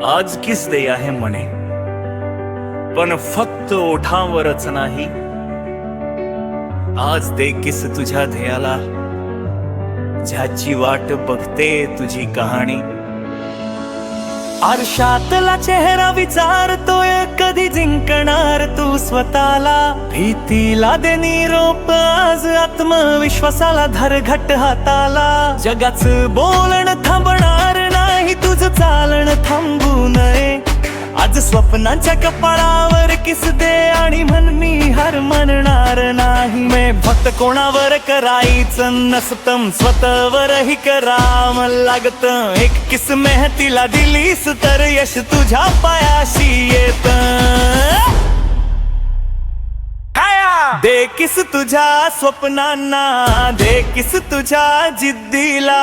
आज किस दे आहे म्हणे, पण फक्त ओठांवरच नाही. आज दे किस तुझ्या ध्येयाला, ज्याची वाट बघते तुझी कहाणी. आरशातला चेहरा विचारतोय, कधी जिंकणार तू स्वतःला. भीतीला दे निरोप आज, आत्मविश्वासाला धर घट्ट हाताला. जगाचं बोलणं थांबणार नाही, तुझं चालणं थांबू नये. आज स्वप्नांच्या कपाळावर किस दे आणि म्हण मी हार मानणार नाही. मैं फक्त कोणावर करायचं नसतं, स्वतःवरही करावं लागतं. एक किस मेहतीला दिलीस तर यश तुझ्या पायाशी येत. दे किस तुझ्या स्वप्नांना, दे किस तुझ्या जिद्दीला.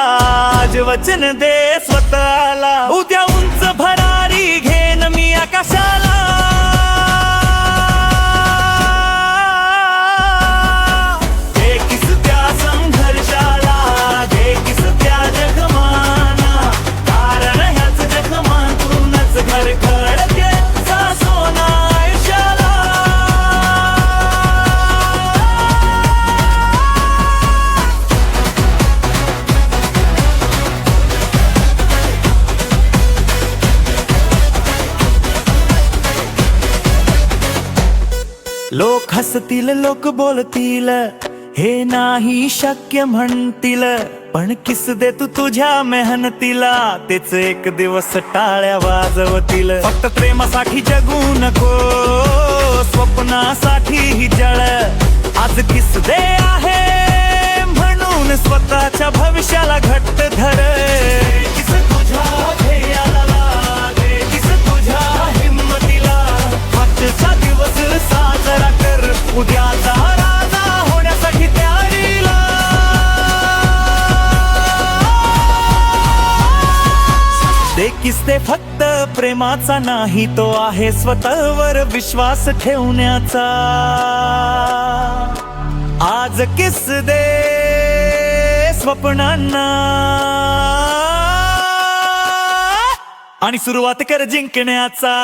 आज वचन दे स्वतःला, उद्या उंच भरारी घेन मी आकाशाला. दे किस त्या संघर्षाला, दे किस त्या जखमाना. कारण ह्याच जखमातूनच घर घडते सोना आयुष्याला. लोक हसतील, लोक बोलतील, हे नाही शक्य म्हणतील. पण किस दे तू तुझ्या मेहनतीला, तेच एक दिवस टाळ्या वाजवतील. फक्त प्रेमासाठी जगू नको, स्वप्नासाठी ही जळ. आज किस दे आहे म्हणून स्वतःच्या भविष्याला घट्ट धर. किस तुझ्या ध्येयाला, दे किस तुझ्या हिम्मतीला. आजचा दिवस साजरा कर, उद्याचा राजा होण्यासाठी तयारीला. दे किस दे फक्त प्रेमाचा नाही, तो आहे स्वतःवर विश्वास ठेवण्याचा. आज किस दे स्वप्नांना आणि सुरुवात कर जिंकण्याचा.